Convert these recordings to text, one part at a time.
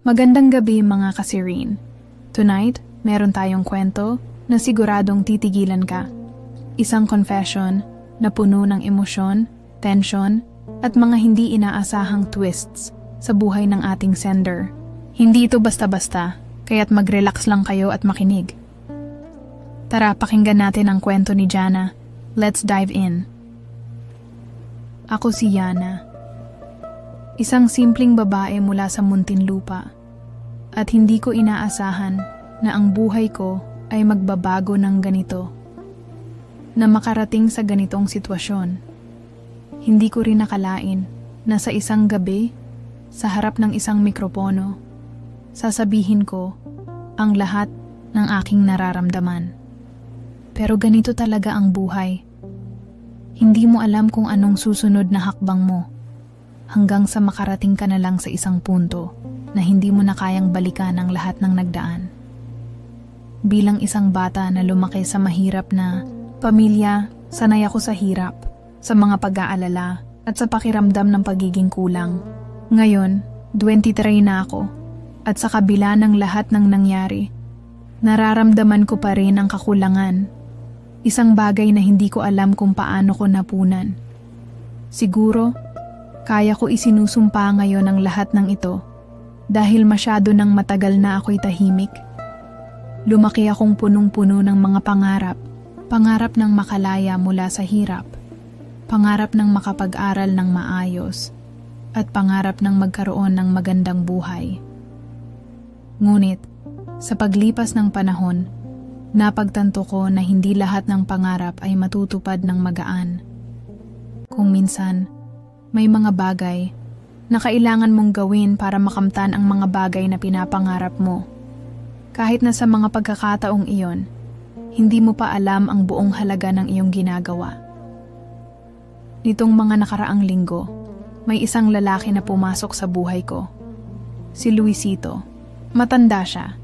Magandang gabi mga kasirine. Tonight, meron tayong kwento na siguradong titigilan ka. Isang confession na puno ng emosyon, tension, at mga hindi inaasahang twists sa buhay ng ating sender. Hindi ito basta-basta, kaya't mag-relax lang kayo at makinig. Tara, pakinggan natin ang kwento ni Jana. Let's dive in. Ako si Yana. Isang simpleng babae mula sa Muntinlupa. At hindi ko inaasahan na ang buhay ko ay magbabago ng ganito. Na makarating sa ganitong sitwasyon. Hindi ko rin nakalain na sa isang gabi, sa harap ng isang mikropono, sasabihin ko ang lahat ng aking nararamdaman. Pero ganito talaga ang buhay. Hindi mo alam kung anong susunod na hakbang mo hanggang sa makarating ka na lang sa isang punto na hindi mo na kayang balikan ang lahat ng nagdaan. Bilang isang bata na lumaki sa mahirap na pamilya, sanay ako sa hirap, sa mga pag-aalala at sa pakiramdam ng pagiging kulang. Ngayon, 23 na ako at sa kabila ng lahat ng nangyari, nararamdaman ko pa rin ang kakulangan. Isang bagay na hindi ko alam kung paano ko napunan. Siguro, kaya ko isinusumpa ngayon ang lahat ng ito dahil masyado nang matagal na ako'y tahimik. Lumaki akong punong-puno ng mga pangarap. Pangarap ng makalaya mula sa hirap. Pangarap ng makapag-aral ng maayos. At pangarap ng magkaroon ng magandang buhay. Ngunit, sa paglipas ng panahon, napagtanto ko na hindi lahat ng pangarap ay matutupad ng magaan. Kung minsan, may mga bagay na kailangan mong gawin para makamtan ang mga bagay na pinapangarap mo. Kahit na sa mga pagkakataong iyon, hindi mo pa alam ang buong halaga ng iyong ginagawa. Nitong mga nakaraang linggo, may isang lalaki na pumasok sa buhay ko. Si Luisito. Matanda siya.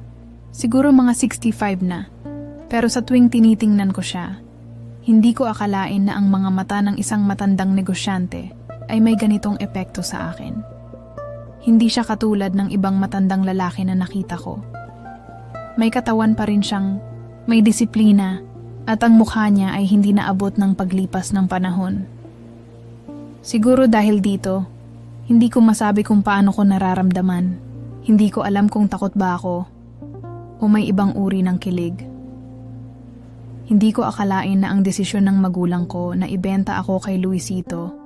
Siguro mga 65 na. Pero sa tuwing tinitingnan ko siya, hindi ko akalain na ang mga mata ng isang matandang negosyante ay may ganitong epekto sa akin. Hindi siya katulad ng ibang matandang lalaki na nakita ko. May katawan pa rin siyang may disiplina at ang mukha niya ay hindi naabot ng paglipas ng panahon. Siguro dahil dito, hindi ko masabi kung paano ko nararamdaman. Hindi ko alam kung takot ba ako o may ibang uri ng kilig. Hindi ko akalain na ang desisyon ng magulang ko na ibenta ako kay Luisito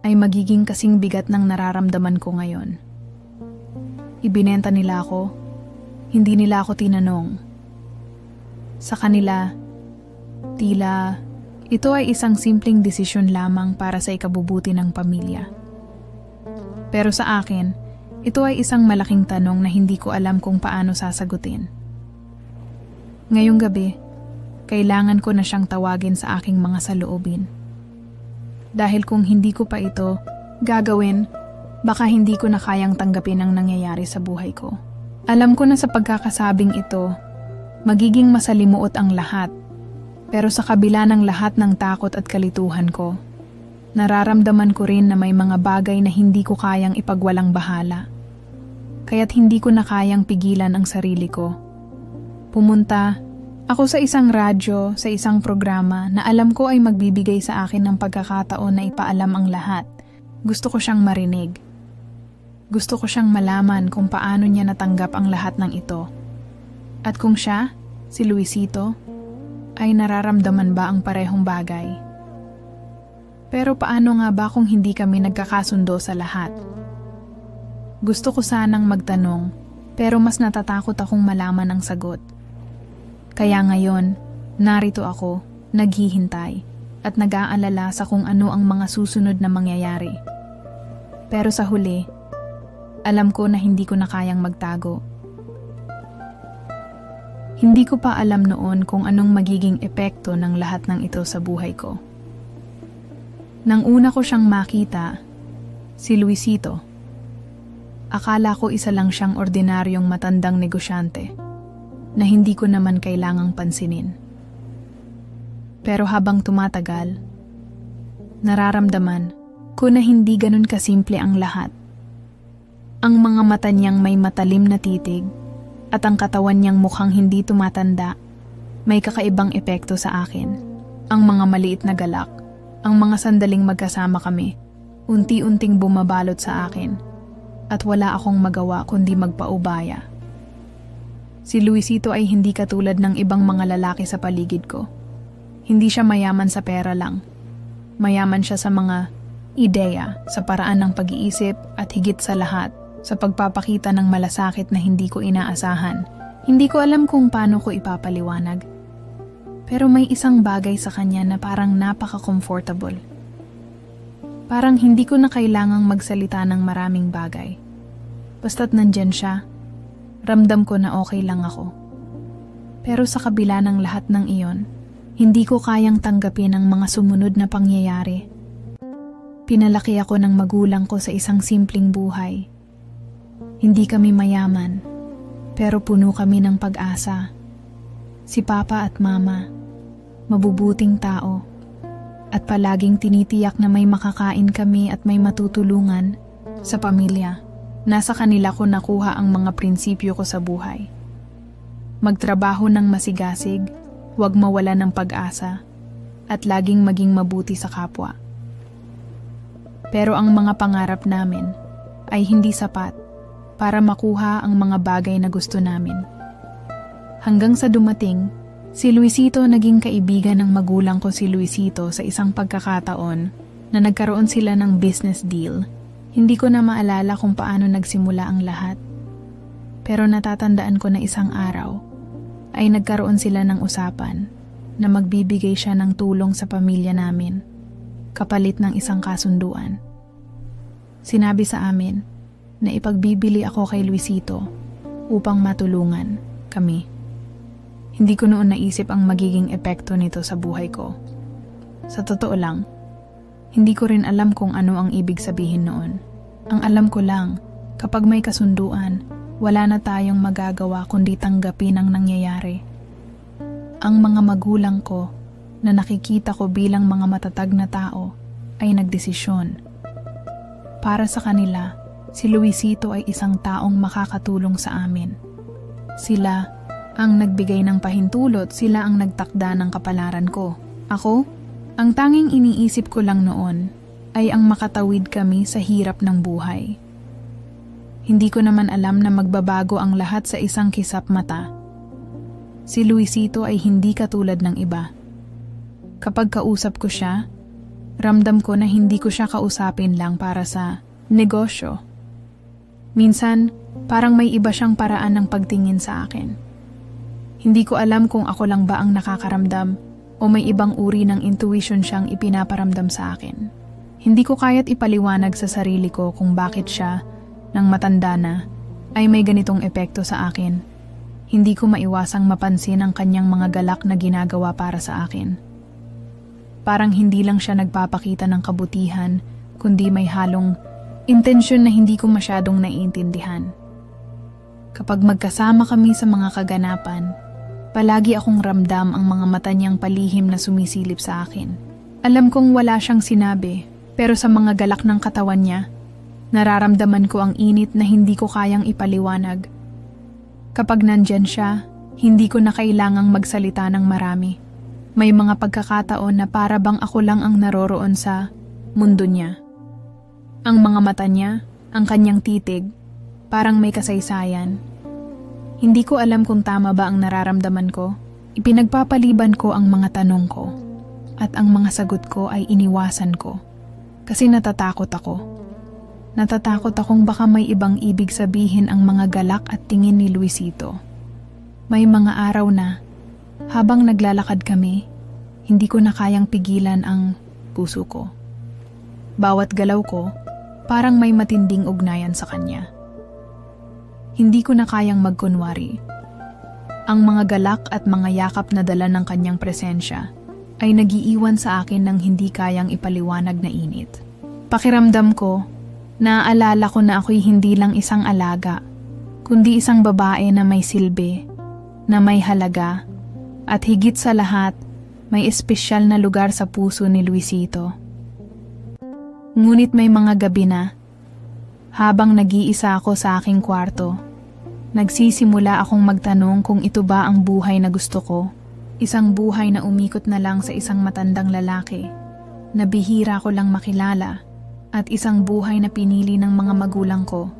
ay magiging kasing bigat ng nararamdaman ko ngayon. Ibinenta nila ako, hindi nila ako tinanong. Sa kanila, tila ito ay isang simpleng desisyon lamang para sa ikabubuti ng pamilya. Pero sa akin, ito ay isang malaking tanong na hindi ko alam kung paano sasagutin. Ngayong gabi, kailangan ko na siyang tawagin sa aking mga saloobin. Dahil kung hindi ko pa ito gagawin, baka hindi ko na kayang tanggapin ang nangyayari sa buhay ko. Alam ko na sa pagkakasabing ito, magiging masalimuot ang lahat. Pero sa kabila ng lahat ng takot at kalituhan ko, nararamdaman ko rin na may mga bagay na hindi ko kayang ipagwalang bahala. Kaya't hindi ko na kayang pigilan ang sarili ko. Pumunta ako sa isang radyo, sa isang programa na alam ko ay magbibigay sa akin ng pagkakataon na ipaalam ang lahat. Gusto ko siyang marinig. Gusto ko siyang malaman kung paano niya natanggap ang lahat ng ito. At kung siya, si Luisito, ay nararamdaman ba ang parehong bagay? Pero paano nga ba kung hindi kami nagkakasundo sa lahat? Gusto ko sanang magtanong, pero mas natatakot akong malaman ang sagot. Kaya ngayon, narito ako, naghihintay, at nag-aalala sa kung ano ang mga susunod na mangyayari. Pero sa huli, alam ko na hindi ko na kayang magtago. Hindi ko pa alam noon kung anong magiging epekto ng lahat ng ito sa buhay ko. Nang una ko siyang makita, si Luisito, akala ko isa lang siyang ordinaryong matandang negosyante na hindi ko naman kailangang pansinin. Pero habang tumatagal, nararamdaman ko na hindi ganun kasimple ang lahat. Ang mga mata niyang may matalim na titig at ang katawan niyang mukhang hindi tumatanda, may kakaibang epekto sa akin. Ang mga maliit na galak, ang mga sandaling magkasama kami, unti-unting bumabalot sa akin at wala akong magawa kundi magpaubaya. Si Luisito ay hindi katulad ng ibang mga lalaki sa paligid ko. Hindi siya mayaman sa pera lang. Mayaman siya sa mga ideya, sa paraan ng pag-iisip at higit sa lahat, sa pagpapakita ng malasakit na hindi ko inaasahan. Hindi ko alam kung paano ko ipapaliwanag. Pero may isang bagay sa kanya na parang napaka-comfortable. Parang hindi ko na kailangang magsalita ng maraming bagay. Basta't nandyan siya, ramdam ko na okay lang ako. Pero sa kabila ng lahat ng iyon, hindi ko kayang tanggapin ang mga sumunod na pangyayari. Pinalaki ako ng magulang ko sa isang simpleng buhay. Hindi kami mayaman, pero puno kami ng pag-asa. Si Papa at Mama, mabubuting tao, at palaging tinitiyak na may makakain kami at may matutulungan sa pamilya. Nasa kanila ko nakuha ang mga prinsipyo ko sa buhay. Magtrabaho ng masigasig, huwag mawala ng pag-asa, at laging maging mabuti sa kapwa. Pero ang mga pangarap namin ay hindi sapat para makuha ang mga bagay na gusto namin. Hanggang sa dumating, si Luisito naging kaibigan ng magulang ko si Luisito sa isang pagkakataon na nagkaroon sila ng business deal. Hindi ko na maalala kung paano nagsimula ang lahat. Pero natatandaan ko na isang araw ay nagkaroon sila ng usapan na magbibigay siya ng tulong sa pamilya namin, kapalit ng isang kasunduan. Sinabi sa amin na ipagbibili ako kay Luisito upang matulungan kami. Hindi ko noon naisip ang magiging epekto nito sa buhay ko. Sa totoo lang, hindi ko rin alam kung ano ang ibig sabihin noon. Ang alam ko lang, kapag may kasunduan, wala na tayong magagawa kundi tanggapin ang nangyayari. Ang mga magulang ko na nakikita ko bilang mga matatag na tao ay nagdesisyon. Para sa kanila, si Luisito ay isang taong makakatulong sa amin. Sila ang nagbigay ng pahintulot, sila ang nagtakda ng kapalaran ko. Ako, ang tanging iniisip ko lang noon ay ang makatawid kami sa hirap ng buhay. Hindi ko naman alam na magbabago ang lahat sa isang kisap mata. Si Luisito ay hindi katulad ng iba. Kapag kausap ko siya, ramdam ko na hindi ko siya kausapin lang para sa negosyo. Minsan, parang may iba siyang paraan ng pagtingin sa akin. Hindi ko alam kung ako lang ba ang nakakaramdam o may ibang uri ng intuition siyang ipinaparamdam sa akin. Hindi ko kaya't ipaliwanag sa sarili ko kung bakit siya, nang matanda na, ay may ganitong epekto sa akin. Hindi ko maiwasang mapansin ang kanyang mga galak na ginagawa para sa akin. Parang hindi lang siya nagpapakita ng kabutihan, kundi may halong intensyon na hindi ko masyadong naiintindihan. Kapag magkasama kami sa mga kaganapan, palagi akong ramdam ang mga mata niyang palihim na sumisilip sa akin. Alam kong wala siyang sinabi, pero sa mga galak ng katawan niya, nararamdaman ko ang init na hindi ko kayang ipaliwanag. Kapag nandyan siya, hindi ko na kailangang magsalita ng marami. May mga pagkakataon na para bang ako lang ang naroroon sa mundo niya. Ang mga mata niya, ang kanyang titig, parang may kasaysayan. Hindi ko alam kung tama ba ang nararamdaman ko. Ipinagpapaliban ko ang mga tanong ko, at ang mga sagot ko ay iniwasan ko. Kasi natatakot ako. Natatakot akong baka may ibang ibig sabihin ang mga galak at tingin ni Luisito. May mga araw na, habang naglalakad kami, hindi ko na kayang pigilan ang puso ko. Bawat galaw ko, parang may matinding ugnayan sa kanya. Hindi ko na kayang magkunwari. Ang mga galak at mga yakap na dala ng kanyang presensya ay nagiiwan sa akin ng hindi kayang ipaliwanag na init. Pakiramdam ko, naaalala ko na ako'y hindi lang isang alaga, kundi isang babae na may silbi, na may halaga, at higit sa lahat, may espesyal na lugar sa puso ni Luisito. Ngunit may mga gabi na, Habang nag-iisa ako sa aking kwarto, nagsisimula akong magtanong kung ito ba ang buhay na gusto ko. Isang buhay na umikot na lang sa isang matandang lalaki, na bihira ko lang makilala, at isang buhay na pinili ng mga magulang ko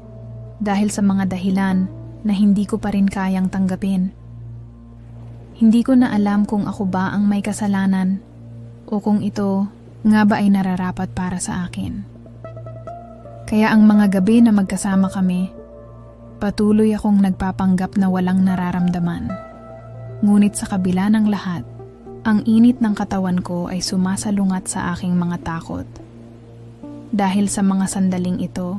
dahil sa mga dahilan na hindi ko pa rin kayang tanggapin. Hindi ko na alam kung ako ba ang may kasalanan o kung ito nga ba ay nararapat para sa akin. Kaya ang mga gabi na magkasama kami, patuloy akong nagpapanggap na walang nararamdaman. Ngunit sa kabila ng lahat, ang init ng katawan ko ay sumasalungat sa aking mga takot. Dahil sa mga sandaling ito,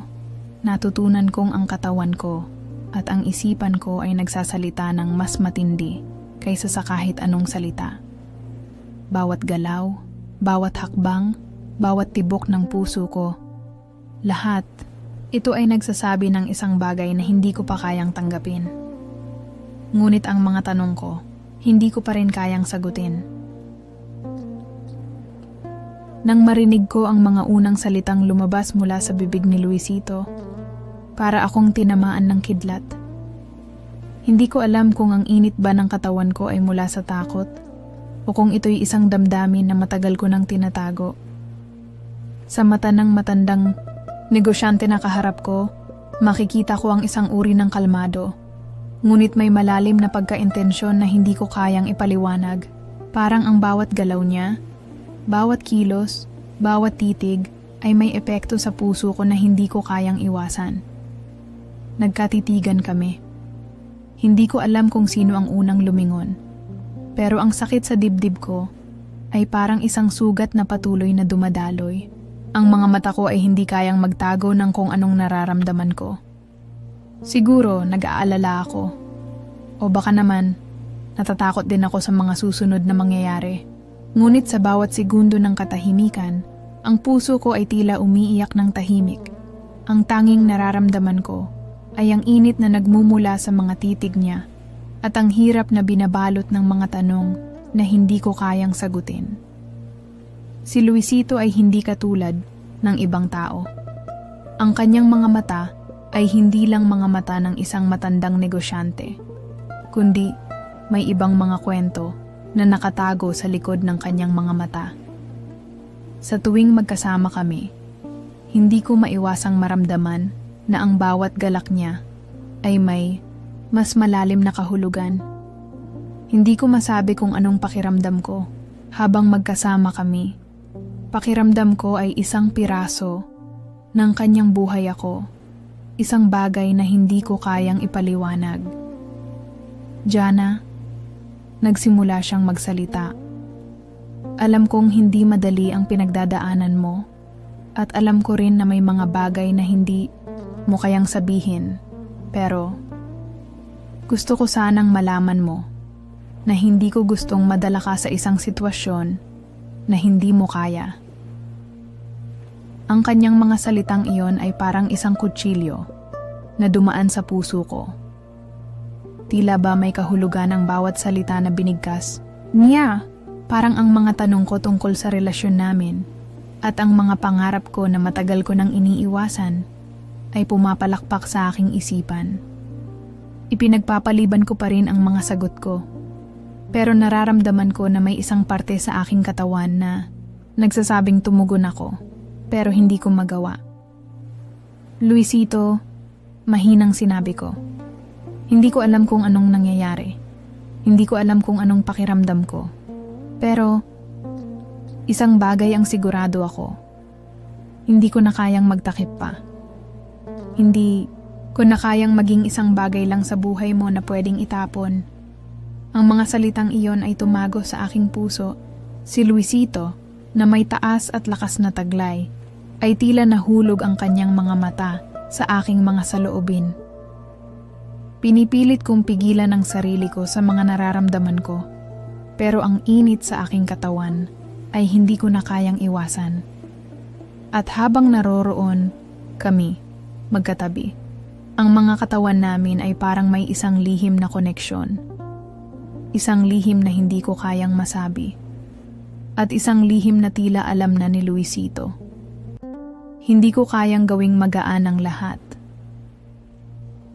natutunan kong ang katawan ko at ang isipan ko ay nagsasalita ng mas matindi kaysa sa kahit anong salita. Bawat galaw, bawat hakbang, bawat tibok ng puso ko, lahat, ito ay nagsasabi ng isang bagay na hindi ko pa kayang tanggapin. Ngunit ang mga tanong ko, hindi ko pa rin kayang sagutin. Nang marinig ko ang mga unang salitang lumabas mula sa bibig ni Luisito, para akong tinamaan ng kidlat. Hindi ko alam kung ang init ba ng katawan ko ay mula sa takot o kung ito'y isang damdamin na matagal ko nang tinatago. Sa mata ng matandang negosyante na kaharap ko, makikita ko ang isang uri ng kalmado. Ngunit may malalim na pagkaintensyon na hindi ko kayang ipaliwanag. Parang ang bawat galaw niya, bawat kilos, bawat titig ay may epekto sa puso ko na hindi ko kayang iwasan. Nagkatitigan kami. Hindi ko alam kung sino ang unang lumingon. Pero ang sakit sa dibdib ko ay parang isang sugat na patuloy na dumadaloy. Ang mga mata ko ay hindi kayang magtago ng kung anong nararamdaman ko. Siguro nag-aalala ako. O baka naman, natatakot din ako sa mga susunod na mangyayari. Ngunit sa bawat segundo ng katahimikan, ang puso ko ay tila umiiyak ng tahimik. Ang tanging nararamdaman ko ay ang init na nagmumula sa mga titig niya at ang hirap na binabalot ng mga tanong na hindi ko kayang sagutin. Si Luisito ay hindi katulad ng ibang tao. Ang kanyang mga mata ay hindi lang mga mata ng isang matandang negosyante, kundi may ibang mga kwento na nakatago sa likod ng kanyang mga mata. Sa tuwing magkasama kami, hindi ko maiwasang maramdaman na ang bawat galak niya ay may mas malalim na kahulugan. Hindi ko masabi kung anong pakiramdam ko habang magkasama kami. Pakiramdam ko ay isang piraso ng kanyang buhay ako, isang bagay na hindi ko kayang ipaliwanag. Jana, nagsimula siyang magsalita. Alam kong hindi madali ang pinagdadaanan mo at alam ko rin na may mga bagay na hindi mo kayang sabihin, pero gusto ko sanang malaman mo na hindi ko gustong madala ka sa isang sitwasyon na hindi mo kaya. Ang kanyang mga salitang iyon ay parang isang kutsilyo na dumaan sa puso ko. Tila ba may kahulugan ang bawat salita na binigkas niya, parang ang mga tanong ko tungkol sa relasyon namin at ang mga pangarap ko na matagal ko nang iniiwasan ay pumapalakpak sa aking isipan. Ipinagpapaliban ko pa rin ang mga sagot ko. Pero nararamdaman ko na may isang parte sa aking katawan na nagsasabing tumugon ako, pero hindi ko magawa. Luisito, mahinang sinabi ko. Hindi ko alam kung anong nangyayari. Hindi ko alam kung anong pakiramdam ko. Pero, isang bagay ang sigurado ako. Hindi ko na kayang magtakip pa. Hindi ko na kayang maging isang bagay lang sa buhay mo na pwedeng itapon. Ang mga salitang iyon ay tumago sa aking puso. Si Luisito, na may taas at lakas na taglay, ay tila nahulog ang kanyang mga mata sa aking mga saloobin. Pinipilit kong pigilan ang sarili ko sa mga nararamdaman ko, pero ang init sa aking katawan ay hindi ko na kayang iwasan. At habang naroroon kami, magkatabi, ang mga katawan namin ay parang may isang lihim na koneksyon. Isang lihim na hindi ko kayang masabi. At isang lihim na tila alam na ni Luisito. Hindi ko kayang gawing magaan ang lahat.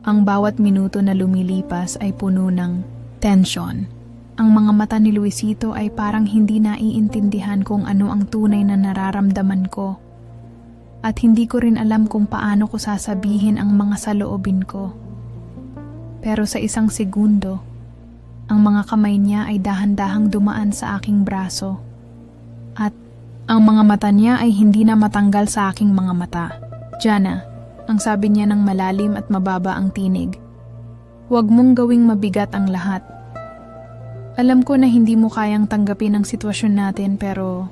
Ang bawat minuto na lumilipas ay puno ng tensyon. Ang mga mata ni Luisito ay parang hindi naiintindihan kung ano ang tunay na nararamdaman ko. At hindi ko rin alam kung paano ko sasabihin ang mga saloobin ko. Pero sa isang segundo, ang mga kamay niya ay dahan-dahang dumaan sa aking braso. At ang mga mata niya ay hindi na matanggal sa aking mga mata. Jana, ang sabi niya ng malalim at mababa ang tinig. Huwag mong gawing mabigat ang lahat. Alam ko na hindi mo kayang tanggapin ang sitwasyon natin pero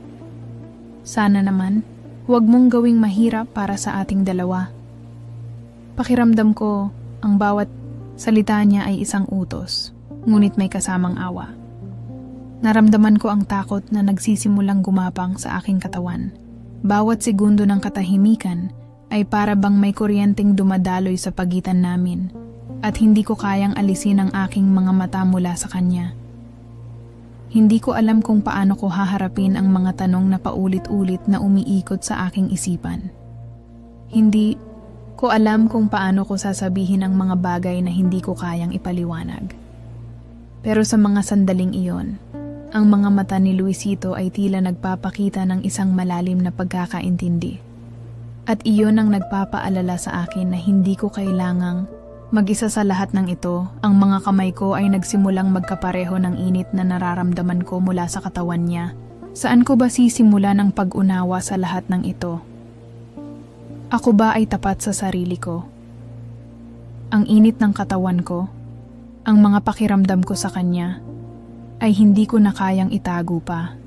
sana naman, huwag mong gawing mahirap para sa ating dalawa. Pakiramdam ko, ang bawat salita niya ay isang utos, ngunit may kasamang awa. Naramdaman ko ang takot na nagsisimulang gumapang sa aking katawan. Bawat segundo ng katahimikan ay para bang may kuryenteng dumadaloy sa pagitan namin at hindi ko kayang alisin ang aking mga mata mula sa kanya. Hindi ko alam kung paano ko haharapin ang mga tanong na paulit-ulit na umiikot sa aking isipan. Hindi ko alam kung paano ko sasabihin ang mga bagay na hindi ko kayang ipaliwanag. Pero sa mga sandaling iyon, ang mga mata ni Luisito ay tila nagpapakita ng isang malalim na pagkakaintindi. At iyon ang nagpapaalala sa akin na hindi ko kailangang mag-isa sa lahat ng ito. Ang mga kamay ko ay nagsimulang magkapareho ng init na nararamdaman ko mula sa katawan niya. Saan ko ba sisimulan ang pag-unawa sa lahat ng ito? Ako ba ay tapat sa sarili ko? Ang init ng katawan ko, ang mga pakiramdam ko sa kanya, ay hindi ko na kayang itago pa.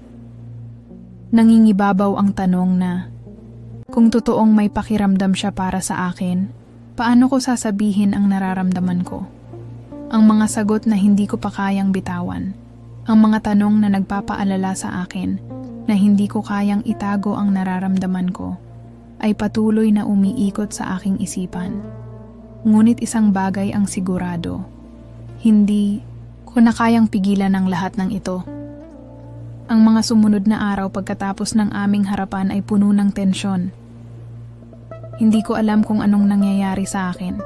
Nangingibabaw ang tanong na, kung totoong may pakiramdam siya para sa akin, paano ko sasabihin ang nararamdaman ko? Ang mga sagot na hindi ko pa kayang bitawan, ang mga tanong na nagpapaalala sa akin na hindi ko kayang itago ang nararamdaman ko, ay patuloy na umiikot sa aking isipan. Ngunit isang bagay ang sigurado, hindi ko na kayang pigilan ang lahat ng ito. Ang mga sumunod na araw pagkatapos ng aming harapan ay puno ng tensyon. Hindi ko alam kung anong nangyayari sa akin.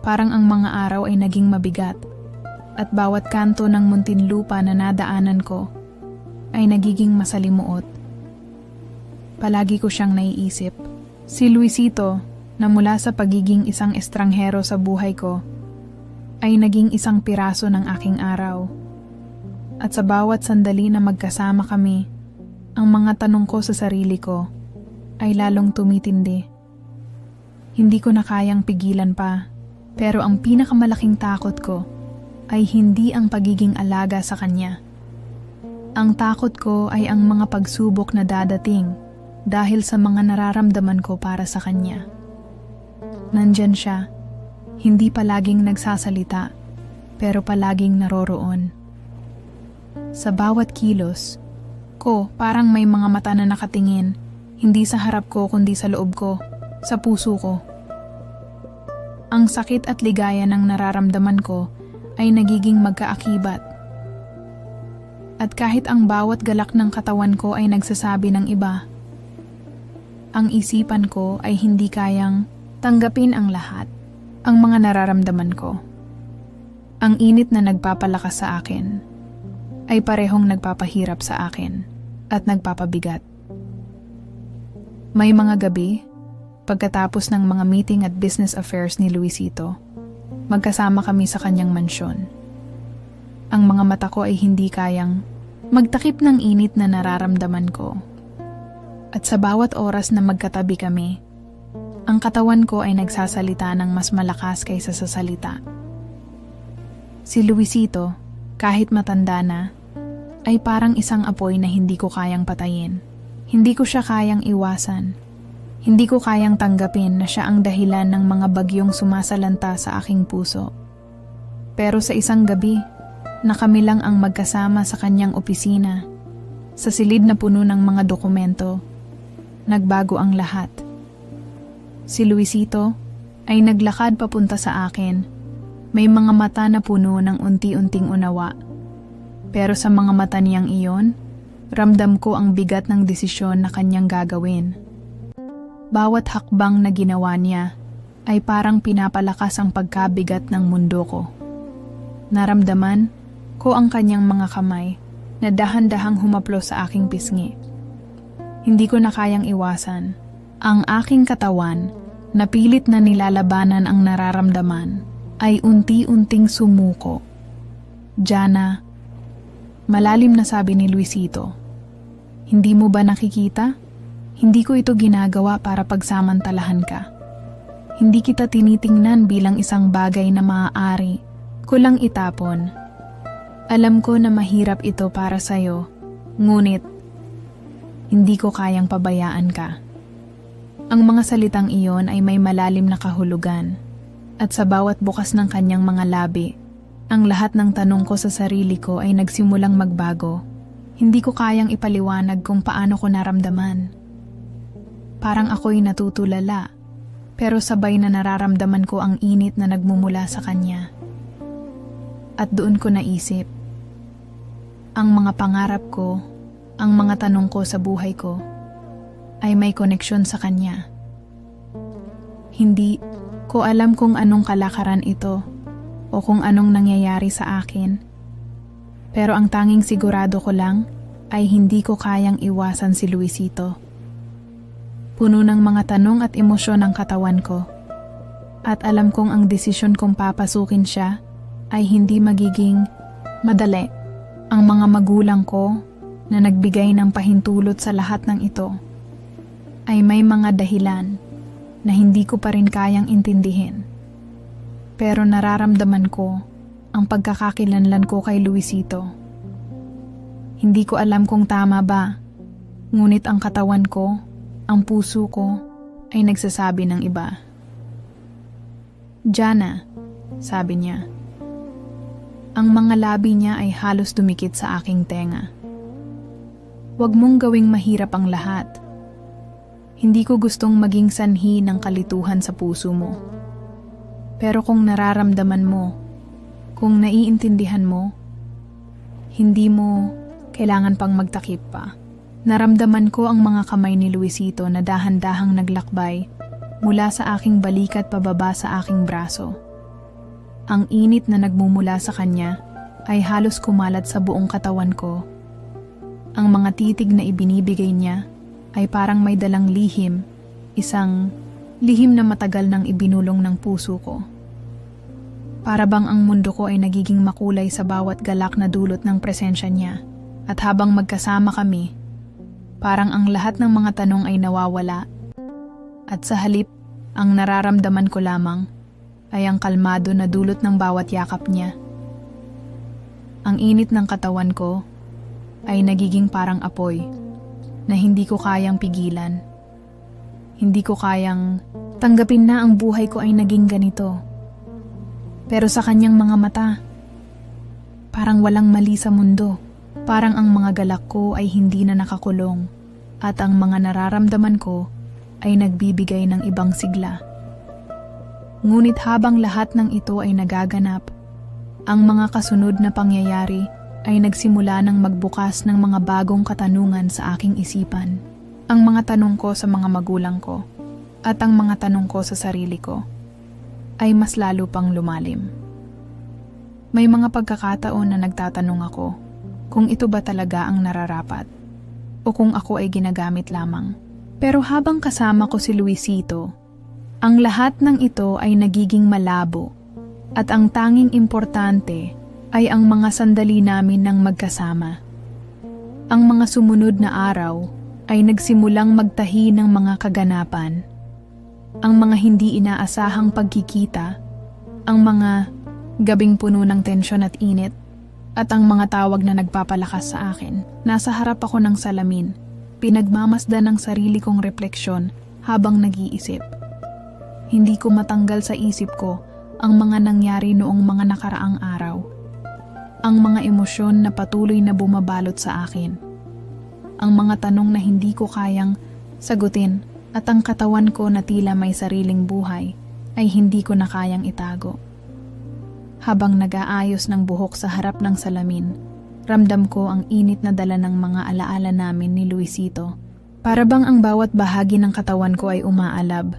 Parang ang mga araw ay naging mabigat at bawat kanto ng muntinlupa na nadaanan ko ay nagiging masalimuot. Palagi ko siyang naiisip. Si Luisito, na mula sa pagiging isang estranghero sa buhay ko, ay naging isang piraso ng aking araw. At sa bawat sandali na magkasama kami, ang mga tanong ko sa sarili ko ay lalong tumitindi. Hindi ko na kayang pigilan pa, pero ang pinakamalaking takot ko ay hindi ang pagiging alaga sa kanya. Ang takot ko ay ang mga pagsubok na dadating dahil sa mga nararamdaman ko para sa kanya. Nandyan siya, hindi palaging nagsasalita, pero palaging naroroon. Sa bawat kilos ko, parang may mga mata na nakatingin, hindi sa harap ko kundi sa loob ko, sa puso ko. Ang sakit at ligaya ng nararamdaman ko ay nagiging magkaakibat. At kahit ang bawat galak ng katawan ko ay nagsasabi ng iba, ang isipan ko ay hindi kayang tanggapin ang lahat, ang mga nararamdaman ko. Ang init na nagpapalakas sa akin ay parehong nagpapahirap sa akin at nagpapabigat. May mga gabi, pagkatapos ng mga meeting at business affairs ni Luisito, magkasama kami sa kanyang mansyon. Ang mga mata ko ay hindi kayang magtakip ng init na nararamdaman ko. At sa bawat oras na magkatabi kami, ang katawan ko ay nagsasalita ng mas malakas kaysa sa salita. Si Luisito, kahit matanda na, ay parang isang apoy na hindi ko kayang patayin. Hindi ko siya kayang iwasan. Hindi ko kayang tanggapin na siya ang dahilan ng mga bagyong sumasalanta sa aking puso. Pero sa isang gabi, na kami lang ang magkasama sa kanyang opisina, sa silid na puno ng mga dokumento, nagbago ang lahat. Si Luisito ay naglakad papunta sa akin. May mga mata na puno ng unti-unting unawa. Pero sa mga mata niyang iyon, ramdam ko ang bigat ng desisyon na kanyang gagawin. Bawat hakbang na ginawa niya ay parang pinapalakas ang pagkabigat ng mundo ko. Naramdaman ko ang kanyang mga kamay na dahan-dahang humaplo sa aking pisngi. Hindi ko na kayang iwasan. Ang aking katawan na pilit na nilalabanan ang nararamdaman ay unti-unting sumuko. Jana, malalim na sabi ni Luisito. Hindi mo ba nakikita? Hindi ko ito ginagawa para pagsamantalahan ka. Hindi kita tinitingnan bilang isang bagay na maaari ko lang itapon. Alam ko na mahirap ito para sa'yo, ngunit hindi ko kayang pabayaan ka. Ang mga salitang iyon ay may malalim na kahulugan, at sa bawat bukas ng kanyang mga labi, ang lahat ng tanong ko sa sarili ko ay nagsimulang magbago. Hindi ko kayang ipaliwanag kung paano ko naramdaman. Parang ako'y natutulala, pero sabay na nararamdaman ko ang init na nagmumula sa kanya. At doon ko naisip, ang mga pangarap ko, ang mga tanong ko sa buhay ko, ay may koneksyon sa kanya. Hindi ko alam kung anong kalakaran ito o kung anong nangyayari sa akin. Pero ang tanging sigurado ko lang ay hindi ko kayang iwasan si Luisito. Puno ng mga tanong at emosyon ang katawan ko. At alam kong ang desisyon kong papasukin siya ay hindi magiging madali. Ang mga magulang ko na nagbigay ng pahintulot sa lahat ng ito ay may mga dahilan na hindi ko pa rin kayang intindihin. Pero nararamdaman ko ang pagkakakilanlan ko kay Luisito. Hindi ko alam kung tama ba, ngunit ang katawan ko, ang puso ko, ay nagsasabi ng iba. Jana, sabi niya. Ang mga labi niya ay halos dumikit sa aking tenga. Huwag mong gawing mahirap ang lahat. Hindi ko gustong maging sanhi ng kalituhan sa puso mo. Pero kung nararamdaman mo, kung naiintindihan mo, hindi mo kailangan pang magtakip pa. Naramdaman ko ang mga kamay ni Luisito na dahan-dahang naglakbay mula sa aking balikat pababa sa aking braso. Ang init na nagmumula sa kanya ay halos kumalat sa buong katawan ko. Ang mga titig na ibinibigay niya ay parang may dalang lihim, isang lihim na matagal nang ibinulong ng puso ko. Para bang ang mundo ko ay nagiging makulay sa bawat galak na dulot ng presensya niya. At habang magkasama kami, parang ang lahat ng mga tanong ay nawawala. At sa halip, ang nararamdaman ko lamang ay ang kalmado na dulot ng bawat yakap niya. Ang init ng katawan ko ay nagiging parang apoy na hindi ko kayang pigilan. Hindi ko kayang tanggapin na ang buhay ko ay naging ganito. Pero sa kanyang mga mata, parang walang mali sa mundo. Parang ang mga galak ko ay hindi na nakakulong at ang mga nararamdaman ko ay nagbibigay ng ibang sigla. Ngunit habang lahat ng ito ay nagaganap, ang mga kasunod na pangyayari ay nagsimula ng magbukas ng mga bagong katanungan sa aking isipan. Ang mga tanong ko sa mga magulang ko at ang mga tanong ko sa sarili ko ay mas lalo pang lumalim. May mga pagkakataon na nagtatanong ako kung ito ba talaga ang nararapat o kung ako ay ginagamit lamang. Pero habang kasama ko si Luisito, ang lahat ng ito ay nagiging malabo at ang tanging importante ay ang mga sandali namin ng magkasama. Ang mga sumunod na araw ay nagsimulang magtahi ng mga kaganapan. Ang mga hindi inaasahang pagkikita, ang mga gabing puno ng tensyon at init, at ang mga tawag na nagpapalakas sa akin. Nasa harap ako ng salamin, pinagmamasdan ng sarili kong refleksyon habang nag-iisip. Hindi ko matanggal sa isip ko ang mga nangyari noong mga nakaraang araw. Ang mga emosyon na patuloy na bumabalot sa akin. Ang mga tanong na hindi ko kayang sagutin at ang katawan ko na tila may sariling buhay ay hindi ko na kayang itago. Habang nag-aayos ng buhok sa harap ng salamin, ramdam ko ang init na dala ng mga alaala namin ni Luisito Para bang ang bawat bahagi ng katawan ko ay umaalab.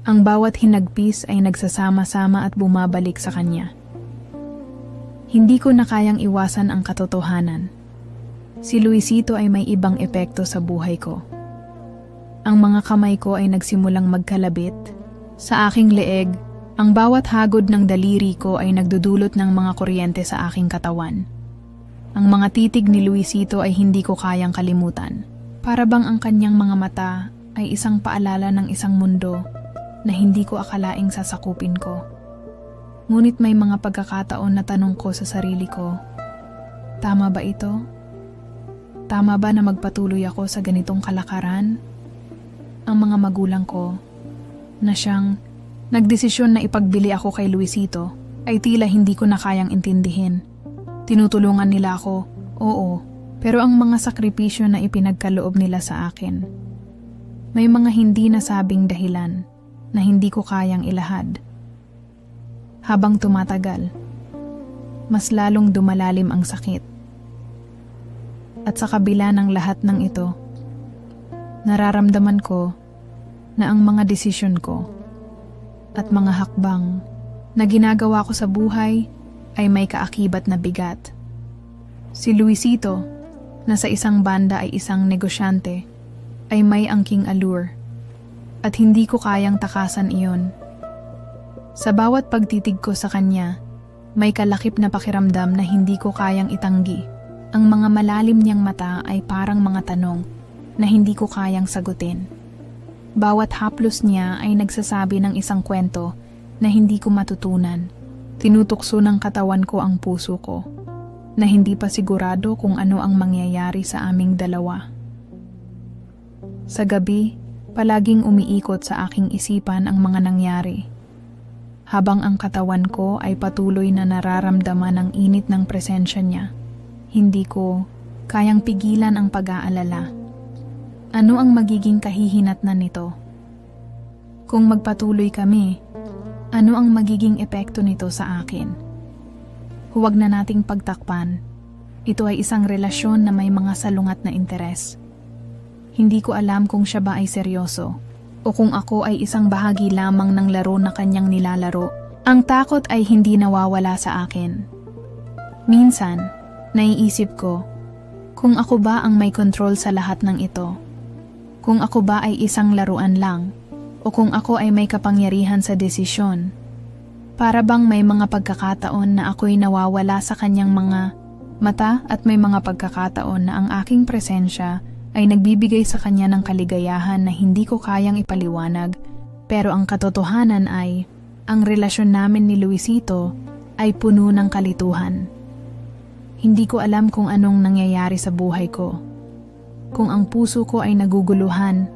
Ang bawat hinagpis ay nagsasama-sama at bumabalik sa kanya. Hindi ko na kayang iwasan ang katotohanan. Si Luisito ay may ibang epekto sa buhay ko. Ang mga kamay ko ay nagsimulang magkalabit. Sa aking leeg, ang bawat hagod ng daliri ko ay nagdudulot ng mga kuryente sa aking katawan. Ang mga titig ni Luisito ay hindi ko kayang kalimutan. Para bang ang kanyang mga mata ay isang paalala ng isang mundo na hindi ko akalaing sasakupin ko. Ngunit may mga pagkakataon na tanong ko sa sarili ko, tama ba ito? Tama ba na magpatuloy ako sa ganitong kalakaran? Ang mga magulang ko, na siyang nagdesisyon na ipagbili ako kay Luisito, ay tila hindi ko na kayang intindihin. Tinutulungan nila ako, oo, pero ang mga sakripisyo na ipinagkaloob nila sa akin. May mga hindi nasabing dahilan na hindi ko kayang ilahad. Habang tumatagal, mas lalong dumalalim ang sakit. At sa kabila ng lahat ng ito, nararamdaman ko na ang mga desisyon ko at mga hakbang na ginagawa ko sa buhay ay may kaakibat na bigat. Si Luisito, na sa isang banda ay isang negosyante, ay may angking allure at hindi ko kayang takasan iyon. Sa bawat pagtitig ko sa kanya, may kalakip na pakiramdam na hindi ko kayang itanggi. Ang mga malalim niyang mata ay parang mga tanong na hindi ko kayang sagutin. Bawat haplos niya ay nagsasabi ng isang kwento na hindi ko matutunan. Tinutukso ng katawan ko ang puso ko, na hindi pa sigurado kung ano ang mangyayari sa aming dalawa. Sa gabi, palaging umiikot sa aking isipan ang mga nangyari. Habang ang katawan ko ay patuloy na nararamdaman ang init ng presensya niya, hindi ko kayang pigilan ang pag-aalala. Ano ang magiging kahihinatnan nito? Kung magpatuloy kami, ano ang magiging epekto nito sa akin? Huwag na nating pagtakpan. Ito ay isang relasyon na may mga salungat na interes. Hindi ko alam kung siya ba ay seryoso o kung ako ay isang bahagi lamang ng laro na kanyang nilalaro. Ang takot ay hindi nawawala sa akin. Minsan, naiisip ko, kung ako ba ang may control sa lahat ng ito? Kung ako ba ay isang laruan lang o kung ako ay may kapangyarihan sa desisyon? Para bang may mga pagkakataon na ako'y nawawala sa kanyang mga mata at may mga pagkakataon na ang aking presensya ay nagbibigay sa kanya ng kaligayahan na hindi ko kayang ipaliwanag, pero ang katotohanan ay ang relasyon namin ni Luisito ay puno ng kalituhan. Hindi ko alam kung anong nangyayari sa buhay ko. Kung ang puso ko ay naguguluhan,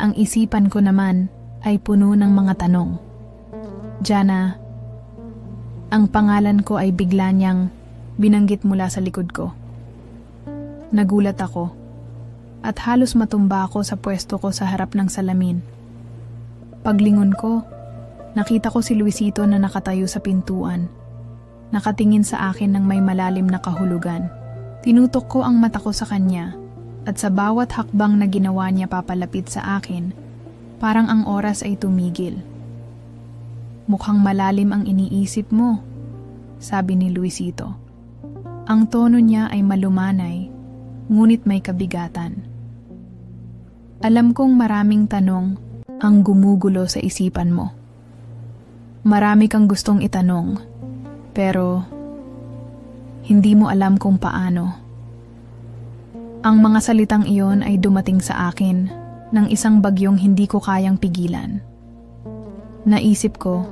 ang isipan ko naman ay puno ng mga tanong. Jana, ang pangalan ko ay bigla niyang binanggit mula sa likod ko. Nagulat ako at halos matumba ako sa pwesto ko sa harap ng salamin. Paglingon ko, nakita ko si Luisito na nakatayo sa pintuan. Nakatingin sa akin ng may malalim na kahulugan. Tinutok ko ang mata ko sa kanya at sa bawat hakbang na ginawa niya papalapit sa akin, parang ang oras ay tumigil. Mukhang malalim ang iniisip mo, sabi ni Luisito. Ang tono niya ay malumanay, ngunit may kabigatan. Alam kong maraming tanong ang gumugulo sa isipan mo. Marami kang gustong itanong, pero hindi mo alam kung paano. Ang mga salitang iyon ay dumating sa akin ng isang bagyong hindi ko kayang pigilan. Naisip ko,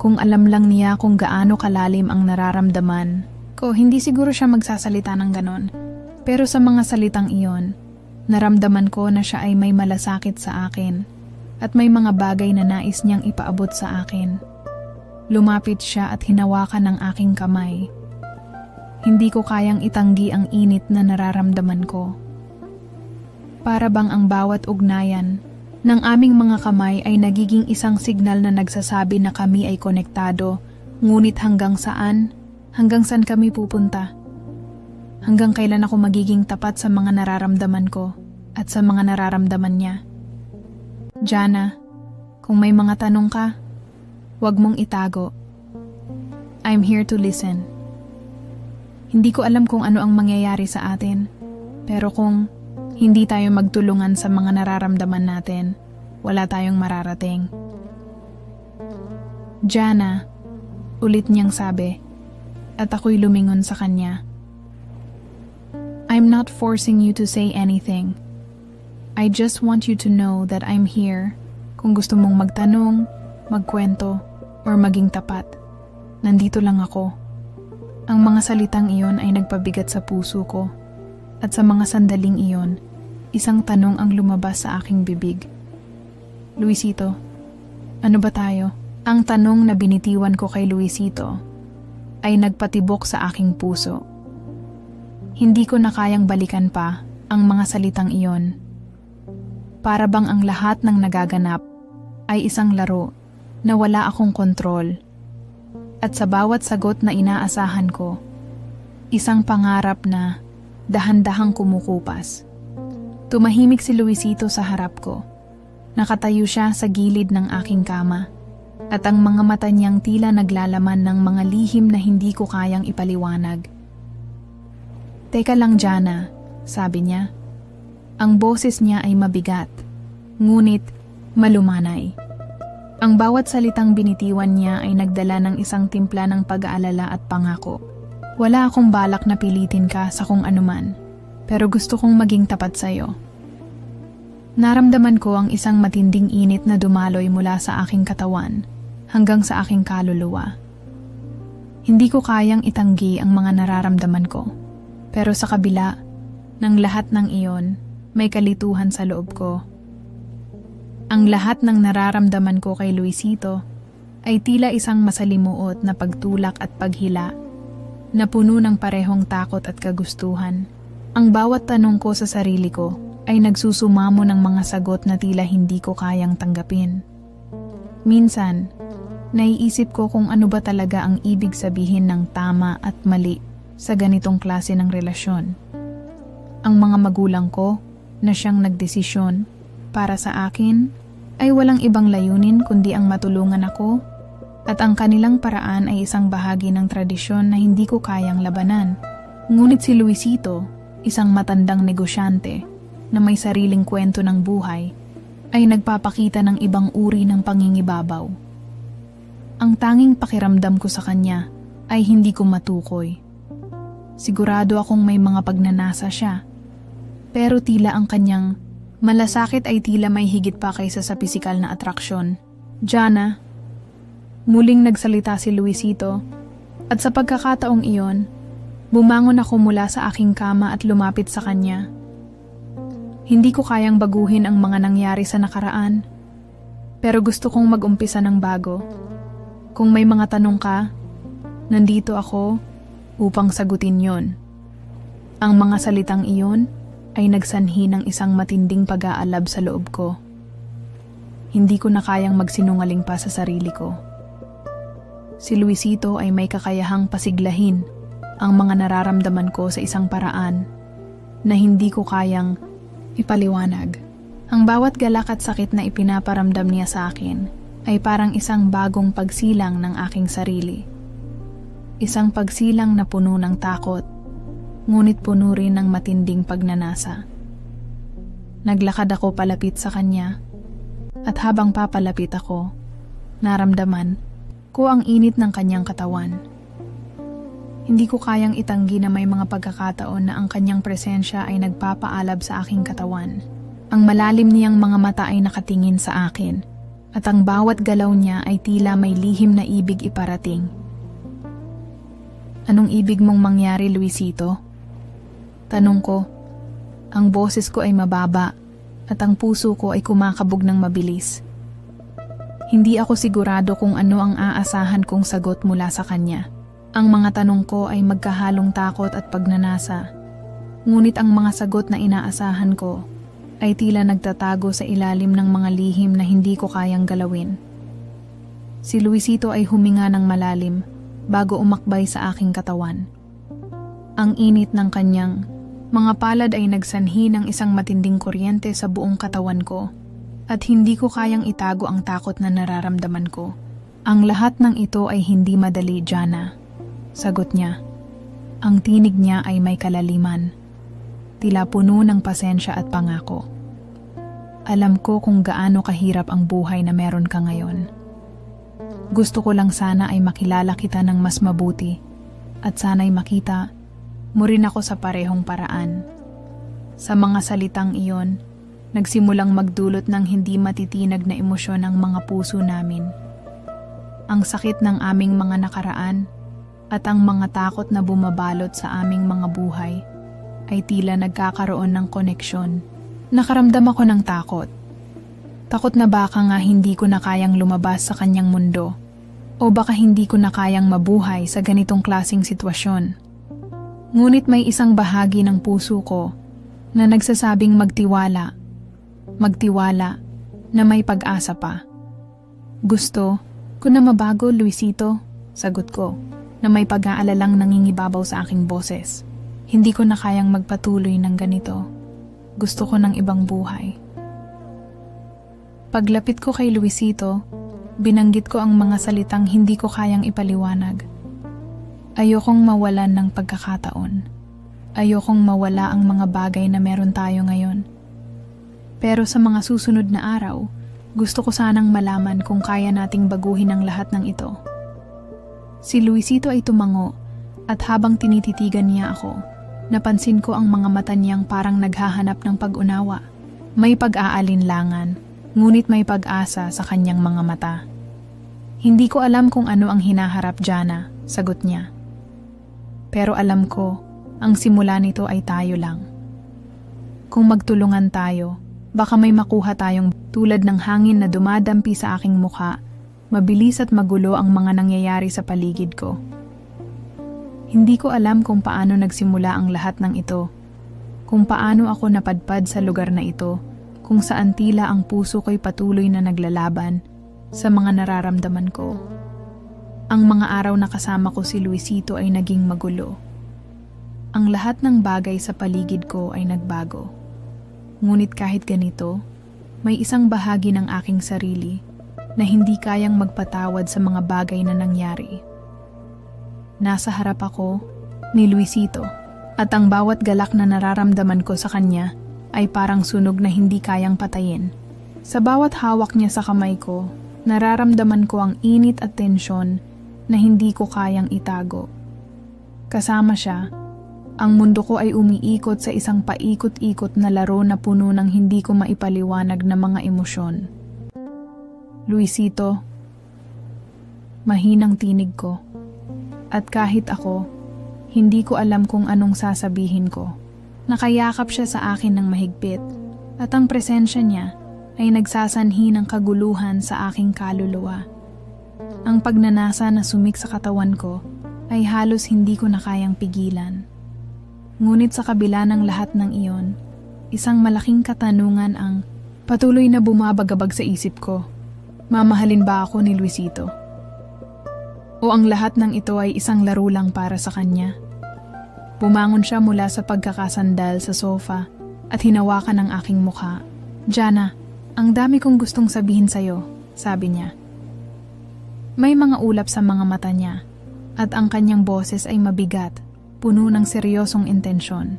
kung alam lang niya kung gaano kalalim ang nararamdaman ko, hindi siguro siya magsasalita ng ganon. Pero sa mga salitang iyon, naramdaman ko na siya ay may malasakit sa akin at may mga bagay na nais niyang ipaabot sa akin. Lumapit siya at hinawakan ang aking kamay. Hindi ko kayang itanggi ang init na nararamdaman ko. Para bang ang bawat ugnayan ng aming mga kamay ay nagiging isang signal na nagsasabi na kami ay konektado, ngunit hanggang saan kami pupunta? Hanggang kailan ako magiging tapat sa mga nararamdaman ko? at sa mga nararamdaman niya. Jana, kung may mga tanong ka, huwag mong itago. I'm here to listen. Hindi ko alam kung ano ang mangyayari sa atin, pero kung hindi tayo magtulungan sa mga nararamdaman natin, wala tayong mararating. Jana, ulit niyang sabi, at ako'y lumingon sa kanya. I'm not forcing you to say anything. I just want you to know that I'm here. Kung gusto mong magtanong, magkwento, or maging tapat, nandito lang ako. Ang mga salitang iyon ay nagpabigat sa puso ko. At sa mga sandaling iyon, isang tanong ang lumabas sa aking bibig. Luisito, ano ba tayo? Ang tanong na binitiwan ko kay Luisito ay nagpatibok sa aking puso. Hindi ko na kayang balikan pa ang mga salitang iyon. Para bang ang lahat ng nagaganap ay isang laro na wala akong kontrol. At sa bawat sagot na inaasahan ko, isang pangarap na dahan-dahang kumukupas. Tumahimik si Luisito sa harap ko. Nakatayo siya sa gilid ng aking kama at ang mga mata niyang tila naglalaman ng mga lihim na hindi ko kayang ipaliwanag. Teka lang, Jana, sabi niya. Ang boses niya ay mabigat, ngunit malumanay. Ang bawat salitang binitiwan niya ay nagdala ng isang timpla ng pag-aalala at pangako. Wala akong balak na pilitin ka sa kung anuman, pero gusto kong maging tapat sa'yo. Naramdaman ko ang isang matinding init na dumaloy mula sa aking katawan hanggang sa aking kaluluwa. Hindi ko kayang itanggi ang mga nararamdaman ko, pero sa kabila ng lahat ng iyon, may kalituhan sa loob ko. Ang lahat ng nararamdaman ko kay Luisito ay tila isang masalimuot na pagtulak at paghila na puno ng parehong takot at kagustuhan. Ang bawat tanong ko sa sarili ko ay nagsusumamo ng mga sagot na tila hindi ko kayang tanggapin. Minsan, naiisip ko kung ano ba talaga ang ibig sabihin ng tama at mali sa ganitong klase ng relasyon. Ang mga magulang ko na siyang nagdesisyon para sa akin ay walang ibang layunin kundi ang matulungan ako at ang kanilang paraan ay isang bahagi ng tradisyon na hindi ko kayang labanan. Ngunit si Luisito, isang matandang negosyante na may sariling kwento ng buhay, ay nagpapakita ng ibang uri ng pangingibabaw. Ang tanging pakiramdam ko sa kanya ay hindi ko matukoy. Sigurado akong may mga pagnanasa siya, pero tila ang kanyang malasakit ay tila may higit pa kaysa sa pisikal na atraksyon. Jana, muling nagsalita si Luisito, at sa pagkakataong iyon, bumangon ako mula sa aking kama at lumapit sa kanya. Hindi ko kayang baguhin ang mga nangyari sa nakaraan, pero gusto kong mag-umpisa ng bago. Kung may mga tanong ka, nandito ako upang sagutin yon. Ang mga salitang iyon ay nagsanhi ng isang matinding pag-aalab sa loob ko. Hindi ko na kayang magsinungaling pa sa sarili ko. Si Luisito ay may kakayahang pasiglahin ang mga nararamdaman ko sa isang paraan na hindi ko kayang ipaliwanag. Ang bawat galak at sakit na ipinaparamdam niya sa akin ay parang isang bagong pagsilang ng aking sarili. Isang pagsilang na puno ng takot, ngunit puno rin ng matinding pagnanasa. Naglakad ako palapit sa kanya, at habang papalapit ako, naramdaman ko ang init ng kanyang katawan. Hindi ko kayang itanggi na may mga pagkakataon na ang kanyang presensya ay nagpapaalab sa aking katawan. Ang malalim niyang mga mata ay nakatingin sa akin, at ang bawat galaw niya ay tila may lihim na ibig iparating. Anong ibig mong mangyari, Luisito? Tanong ko. Ang boses ko ay mababa at ang puso ko ay kumakabog ng mabilis. Hindi ako sigurado kung ano ang aasahan kong sagot mula sa kanya. Ang mga tanong ko ay magkahalong takot at pagnanasa. Ngunit ang mga sagot na inaasahan ko ay tila nagtatago sa ilalim ng mga lihim na hindi ko kayang galawin. Si Luisito ay huminga ng malalim bago umakbay sa aking katawan. Ang init ng kanyang Mga palad ay nagsanhi ng isang matinding kuryente sa buong katawan ko at hindi ko kayang itago ang takot na nararamdaman ko. Ang lahat ng ito ay hindi madali, Jana. Sagot niya. Ang tinig niya ay may kalaliman. Tila puno ng pasensya at pangako. Alam ko kung gaano kahirap ang buhay na meron ka ngayon. Gusto ko lang sana ay makilala kita ng mas mabuti at sana'y makita mo rin ako sa parehong paraan. Sa mga salitang iyon, nagsimulang magdulot ng hindi matitinag na emosyon ang mga puso namin. Ang sakit ng aming mga nakaraan at ang mga takot na bumabalot sa aming mga buhay ay tila nagkakaroon ng koneksyon. Nakaramdam ako ng takot. Takot na baka nga hindi ko na kayang lumabas sa kanyang mundo o baka hindi ko na kayang mabuhay sa ganitong klaseng sitwasyon. Ngunit may isang bahagi ng puso ko na nagsasabing magtiwala na may pag-asa pa. Gusto ko na mabago, Luisito, sagot ko, na may pag-aalalang nangingibabaw sa aking boses. Hindi ko na kayang magpatuloy ng ganito. Gusto ko ng ibang buhay. Paglapit ko kay Luisito, binanggit ko ang mga salitang hindi ko kayang ipaliwanag. Ayokong mawalan ng pagkakataon. Ayokong mawala ang mga bagay na meron tayo ngayon. Pero sa mga susunod na araw, gusto ko sanang malaman kung kaya nating baguhin ang lahat ng ito. Si Luisito ay tumango at habang tinititigan niya ako, napansin ko ang mga mata niyang parang naghahanap ng pag-unawa. May pag-aalinlangan, ngunit may pag-asa sa kanyang mga mata. Hindi ko alam kung ano ang hinaharap, Jana, sagot niya. Pero alam ko, ang simula nito ay tayo lang. Kung magtulungan tayo, baka may makuha tayong tulad ng hangin na dumadampi sa aking mukha, mabilis at magulo ang mga nangyayari sa paligid ko. Hindi ko alam kung paano nagsimula ang lahat ng ito, kung paano ako napadpad sa lugar na ito, kung saan tila ang puso ko'y patuloy na naglalaban sa mga nararamdaman ko. Ang mga araw na kasama ko si Luisito ay naging magulo. Ang lahat ng bagay sa paligid ko ay nagbago. Ngunit kahit ganito, may isang bahagi ng aking sarili na hindi kayang magpatawad sa mga bagay na nangyari. Nasa harap ako ni Luisito at ang bawat galak na nararamdaman ko sa kanya ay parang sunog na hindi kayang patayin. Sa bawat hawak niya sa kamay ko, nararamdaman ko ang init at tensyon na hindi ko kayang itago. Kasama siya, ang mundo ko ay umiikot sa isang paikot-ikot na laro na puno ng hindi ko maipaliwanag na mga emosyon. Luisito, mahinang tinig ko. At kahit ako, hindi ko alam kung anong sasabihin ko. Nakayakap siya sa akin ng mahigpit at ang presensya niya ay nagsasanhi ng kaguluhan sa aking kaluluwa. Ang pagnanasa na sumik sa katawan ko ay halos hindi ko na kayang pigilan. Ngunit sa kabila ng lahat ng iyon, isang malaking katanungan ang patuloy na bumabagabag sa isip ko. Mamahalin ba ako ni Luisito? O ang lahat ng ito ay isang laro lang para sa kanya? Bumangon siya mula sa pagkakasandal sa sofa at hinawakan ang aking mukha. Jana, ang dami kong gustong sabihin sa'yo, sabi niya. May mga ulap sa mga mata niya at ang kanyang boses ay mabigat, puno ng seryosong intensyon.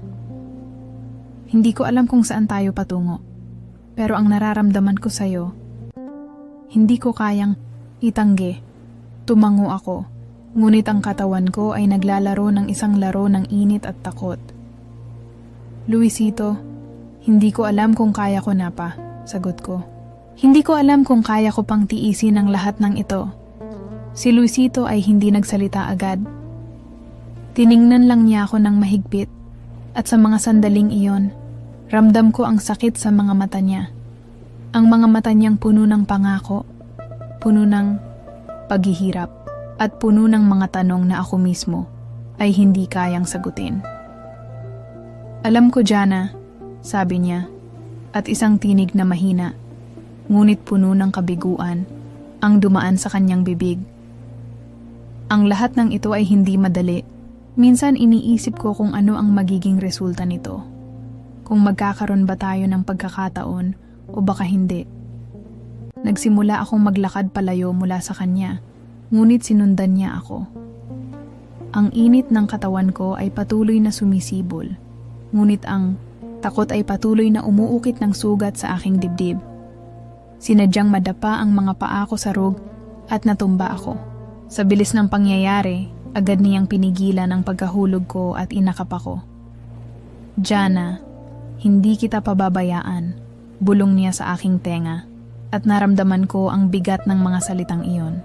Hindi ko alam kung saan tayo patungo, pero ang nararamdaman ko sa'yo, hindi ko kayang itanggi. Tumango ako, ngunit ang katawan ko ay naglalaro ng isang laro ng init at takot. Luisito, hindi ko alam kung kaya ko na pa, sagot ko. Hindi ko alam kung kaya ko pang tiisin ang lahat ng ito. Si Luisito ay hindi nagsalita agad. Tiningnan lang niya ako ng mahigpit at sa mga sandaling iyon, ramdam ko ang sakit sa mga mata niya. Ang mga mata niyang puno ng pangako, puno ng paghihirap at puno ng mga tanong na ako mismo ay hindi kayang sagutin. Alam ko, Jana, sabi niya, at isang tinig na mahina, ngunit puno ng kabiguan, ang dumaan sa kanyang bibig. Ang lahat ng ito ay hindi madali, Minsan iniisip ko kung ano ang magiging resulta nito. Kung magkakaroon ba tayo ng pagkakataon o baka hindi. Nagsimula akong maglakad palayo mula sa kanya, ngunit sinundan niya ako. Ang init ng katawan ko ay patuloy na sumisibol, ngunit ang takot ay patuloy na umuukit ng sugat sa aking dibdib. Sinadyang madapa ang mga paa ko sa rug at natumba ako. Sa bilis ng pangyayari, agad niyang pinigilan ang pagkahulog ko at inakap ako. "Jana, hindi kita pababayaan," bulong niya sa aking tenga, at naramdaman ko ang bigat ng mga salitang iyon.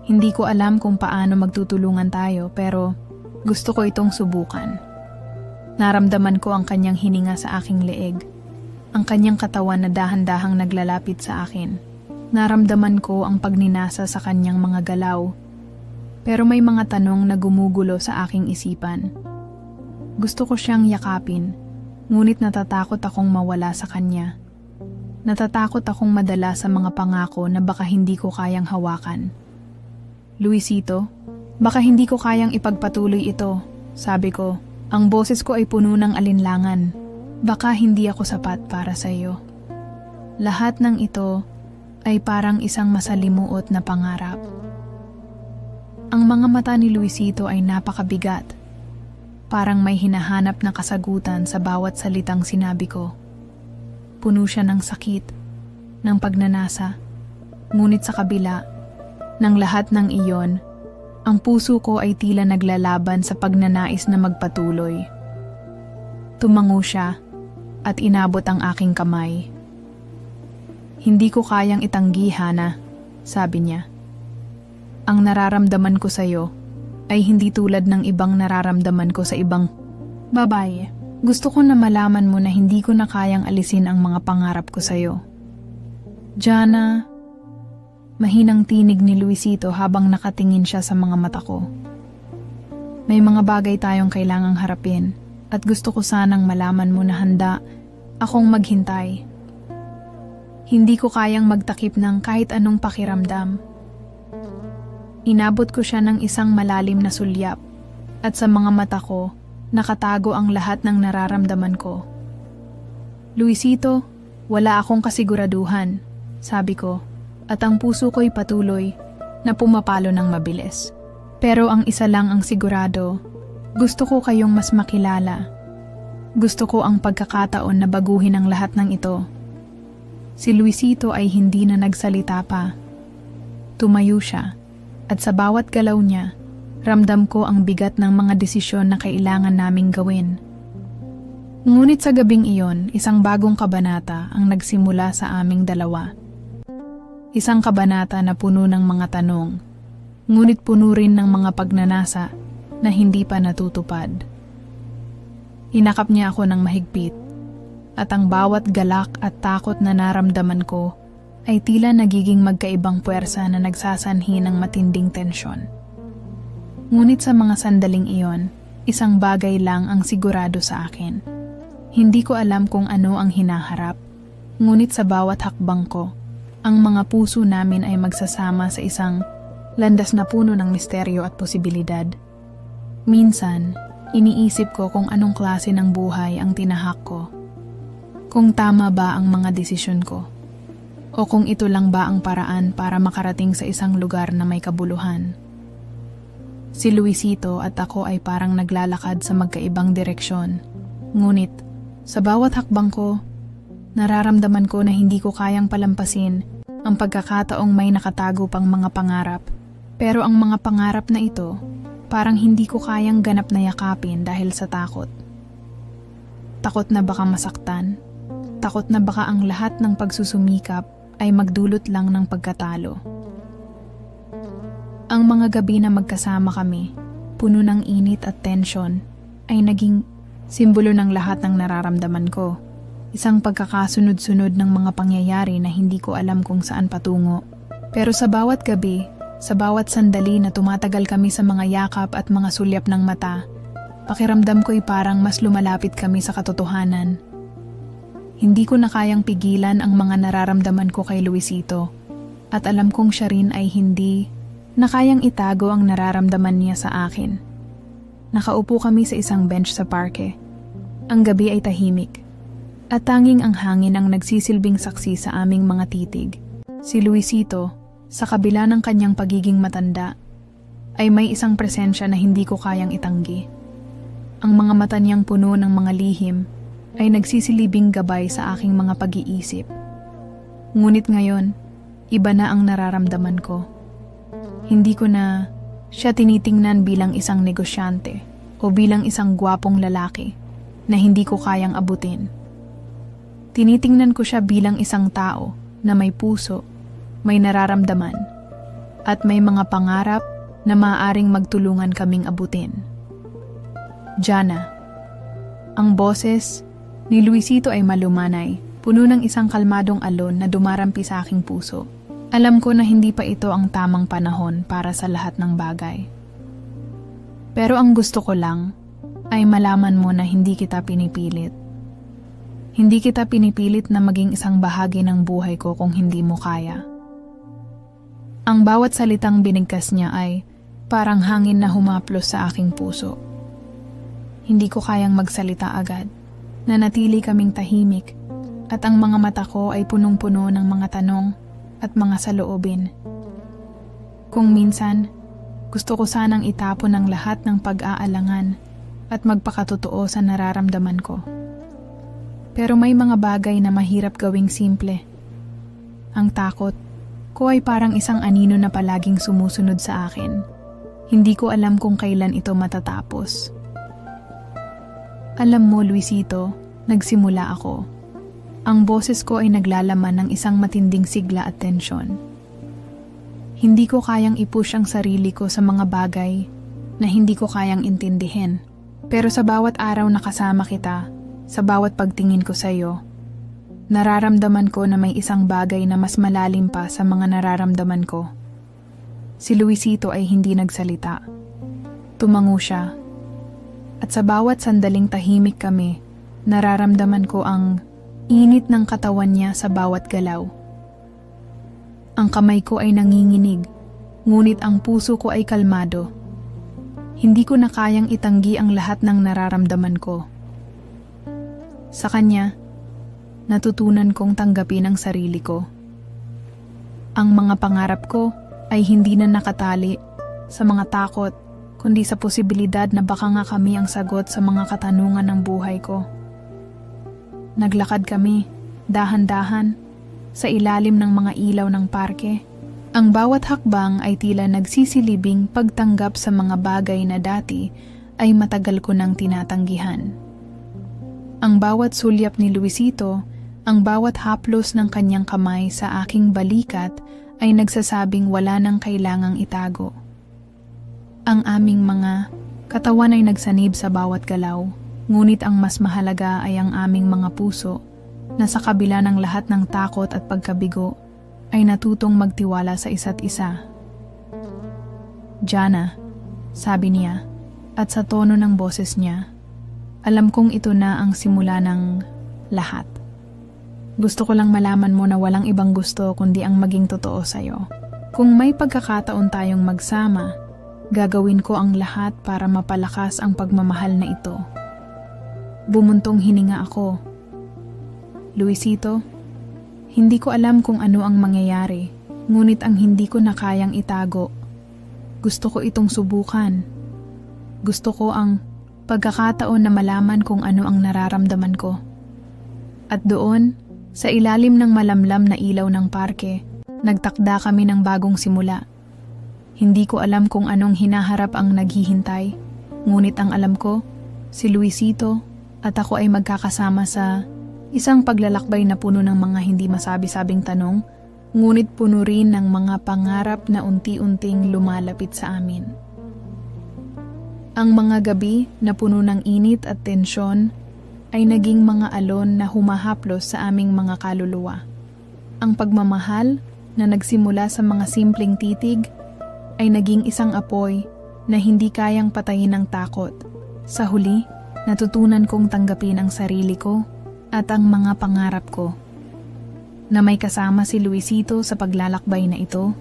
Hindi ko alam kung paano magtutulungan tayo pero gusto ko itong subukan. Naramdaman ko ang kanyang hininga sa aking leeg, ang kanyang katawan na dahan-dahang naglalapit sa akin. Naramdaman ko ang pagninasa sa kanyang mga galaw, pero may mga tanong na gumugulo sa aking isipan. Gusto ko siyang yakapin, ngunit natatakot akong mawala sa kanya. Natatakot akong madala sa mga pangako na baka hindi ko kayang hawakan. "Luisito, baka hindi ko kayang ipagpatuloy ito," sabi ko. Ang boses ko ay puno ng alinlangan. "Baka hindi ako sapat para sa iyo." Lahat ng ito ay parang isang masalimuot na pangarap. Ang mga mata ni Luisito ay napakabigat. Parang may hinahanap na kasagutan sa bawat salitang sinabi ko. Puno siya ng sakit, ng pagnanasa, ngunit sa kabila ng lahat ng iyon, ang puso ko ay tila naglalaban sa pagnanais na magpatuloy. Tumango siya at inabot ang aking kamay. "Hindi ko kayang itanggi, Hana," sabi niya. "Ang nararamdaman ko sa'yo ay hindi tulad ng ibang nararamdaman ko sa ibang babae. Gusto ko na malaman mo na hindi ko na kayang alisin ang mga pangarap ko sa'yo." "Jana," mahinang tinig ni Luisito habang nakatingin siya sa mga mata ko. "May mga bagay tayong kailangang harapin at gusto ko sanang malaman mo na handa akong maghintay. Hindi ko kayang magtakip ng kahit anong pakiramdam." Inabot ko siya ng isang malalim na sulyap at sa mga mata ko nakatago ang lahat ng nararamdaman ko. "Luisito, wala akong kasiguraduhan," sabi ko, at ang puso ko'y patuloy na pumapalo ng mabilis. "Pero ang isa lang ang sigurado, gusto ko kayong mas makilala. Gusto ko ang pagkakataon na baguhin ang lahat ng ito." Si Luisito ay hindi na nagsalita pa. Tumayo siya, at sa bawat galaw niya, ramdam ko ang bigat ng mga desisyon na kailangan naming gawin. Ngunit sa gabing iyon, isang bagong kabanata ang nagsimula sa aming dalawa. Isang kabanata na puno ng mga tanong, ngunit puno rin ng mga pagnanasa na hindi pa natutupad. Inakap niya ako ng mahigpit, at ang bawat galak at takot na naramdaman ko ay tila nagiging magkaibang puwersa na nagsasanhi ng matinding tensyon. Ngunit sa mga sandaling iyon, isang bagay lang ang sigurado sa akin. Hindi ko alam kung ano ang hinaharap, ngunit sa bawat hakbang ko, ang mga puso namin ay magsasama sa isang landas na puno ng misteryo at posibilidad. Minsan, iniisip ko kung anong klase ng buhay ang tinahak ko. Kung tama ba ang mga desisyon ko. O kung ito lang ba ang paraan para makarating sa isang lugar na may kabuluhan. Si Luisito at ako ay parang naglalakad sa magkaibang direksyon. Ngunit, sa bawat hakbang ko, nararamdaman ko na hindi ko kayang palampasin ang pagkakataong may nakatago pang mga pangarap. Pero ang mga pangarap na ito, parang hindi ko kayang ganap na yakapin dahil sa takot. Takot na baka masaktan. Takot na baka ang lahat ng pagsusumikap ay magdulot lang ng pagkatalo. Ang mga gabi na magkasama kami, puno ng init at tensyon, ay naging simbolo ng lahat ng nararamdaman ko. Isang pagkakasunod-sunod ng mga pangyayari na hindi ko alam kung saan patungo. Pero sa bawat gabi, sa bawat sandali na tumatagal kami sa mga yakap at mga sulyap ng mata, pakiramdam ko'y parang mas lumalapit kami sa katotohanan. Hindi ko na kayang pigilan ang mga nararamdaman ko kay Luisito, at alam kong siya rin ay hindi na kayang itago ang nararamdaman niya sa akin. Nakaupo kami sa isang bench sa parke. Ang gabi ay tahimik. At tanging ang hangin ang nagsisilbing saksi sa aming mga titig. Si Luisito, sa kabila ng kanyang pagiging matanda, ay may isang presensya na hindi ko kayang itanggi. Ang mga mata niyang puno ng mga lihim ay nagsisilibing gabay sa aking mga pag-iisip. Ngunit ngayon, iba na ang nararamdaman ko. Hindi ko na siya tinitingnan bilang isang negosyante o bilang isang gwapong lalaki na hindi ko kayang abutin. Tinitingnan ko siya bilang isang tao na may puso, may nararamdaman, at may mga pangarap na maaaring magtulungan kaming abutin. Jana. Ang boses ni Luisito ay malumanay, puno ng isang kalmadong alon na dumarampi sa aking puso. Alam ko na hindi pa ito ang tamang panahon para sa lahat ng bagay. Pero ang gusto ko lang ay malaman mo na hindi kita pinipilit. Hindi kita pinipilit na maging isang bahagi ng buhay ko kung hindi mo kaya. Ang bawat salitang binigkas niya ay parang hangin na humaplos sa aking puso. Hindi ko kayang magsalita agad. Nanatili kaming tahimik at ang mga mata ko ay punong-puno ng mga tanong at mga saloobin. Kung minsan, gusto ko sanang itapon ang lahat ng pag-aalangan at magpakatotoo sa nararamdaman ko. Pero may mga bagay na mahirap gawing simple. Ang takot ko ay parang isang anino na palaging sumusunod sa akin. Hindi ko alam kung kailan ito matatapos. Alam mo, Luisito, nagsimula ako. Ang boses ko ay naglalaman ng isang matinding sigla at tensyon. Hindi ko kayang i-push ang sarili ko sa mga bagay na hindi ko kayang intindihin. Pero sa bawat araw na kasama kita, sa bawat pagtingin ko sa iyo, nararamdaman ko na may isang bagay na mas malalim pa sa mga nararamdaman ko. Si Luisito ay hindi nagsalita. Tumango siya. At sa bawat sandaling tahimik kami, nararamdaman ko ang init ng katawan niya sa bawat galaw. Ang kamay ko ay nanginginig, ngunit ang puso ko ay kalmado. Hindi ko na kayang itanggi ang lahat ng nararamdaman ko. Sa kanya, natutunan kong tanggapin ang sarili ko. Ang mga pangarap ko ay hindi na nakatali sa mga takot, kundi sa posibilidad na baka nga kami ang sagot sa mga katanungan ng buhay ko. Naglakad kami, dahan-dahan, sa ilalim ng mga ilaw ng parke. Ang bawat hakbang ay tila nagsisilibing pagtanggap sa mga bagay na dati ay matagal ko nang tinatanggihan. Ang bawat sulyap ni Luisito, ang bawat haplos ng kanyang kamay sa aking balikat ay nagsasabing wala nang kailangang itago. Ang aming mga katawan ay nagsanib sa bawat galaw, ngunit ang mas mahalaga ay ang aming mga puso na sa kabila ng lahat ng takot at pagkabigo ay natutong magtiwala sa isa't isa. Jana, sabi niya, at sa tono ng boses niya, alam kong ito na ang simula ng lahat. Gusto ko lang malaman mo na walang ibang gusto kundi ang maging totoo sa'yo. Kung may pagkakataon tayong magsama, gagawin ko ang lahat para mapalakas ang pagmamahal na ito. Bumuntong hininga ako. Luisito, hindi ko alam kung ano ang mangyayari, ngunit ang hindi ko na kayang itago. Gusto ko itong subukan. Gusto ko ang pagkakataon na malaman kung ano ang nararamdaman ko. At doon, sa ilalim ng malamlam na ilaw ng parke, nagtakda kami ng bagong simula. Hindi ko alam kung anong hinaharap ang naghihintay, ngunit ang alam ko, si Luisito at ako ay magkakasama sa isang paglalakbay na puno ng mga hindi masabi-sabing tanong, ngunit puno rin ng mga pangarap na unti-unting lumalapit sa amin. Ang mga gabi na puno ng init at tensyon ay naging mga alon na humahaplos sa aming mga kaluluwa. Ang pagmamahal na nagsimula sa mga simpleng titig ay naging isang apoy na hindi kayang patayin ng takot. Sa huli, natutunan kong tanggapin ang sarili ko at ang mga pangarap ko. Na may kasama si Luisito sa paglalakbay na ito,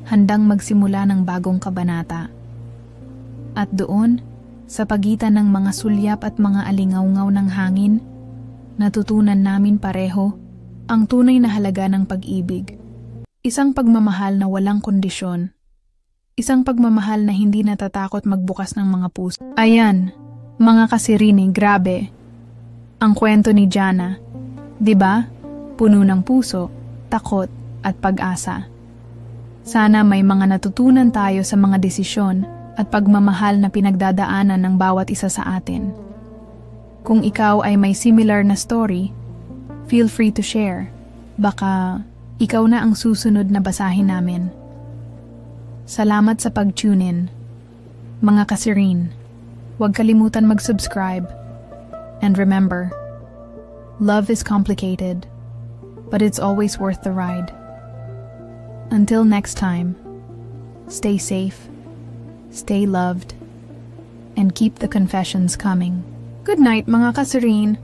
handang magsimula ng bagong kabanata. At doon, Sa pagitan ng mga sulyap at mga alingawngaw ng hangin, natutunan namin pareho ang tunay na halaga ng pag-ibig. Isang pagmamahal na walang kondisyon. Isang pagmamahal na hindi natatakot magbukas ng mga puso. Ayan, mga kasirini, grabe. Ang kwento ni Jana, 'di ba? Puno ng puso, takot at pag-asa. Sana may mga natutunan tayo sa mga desisyon at pagmamahal na pinagdadaanan ng bawat isa sa atin. Kung ikaw ay may similar na story, feel free to share. Baka ikaw na ang susunod na basahin namin. Salamat sa pag-tune in. Mga kasirin, huwag kalimutan mag-subscribe. And remember, love is complicated, but it's always worth the ride. Until next time, stay safe, stay loved, and keep the confessions coming. Good night, mga kasirin.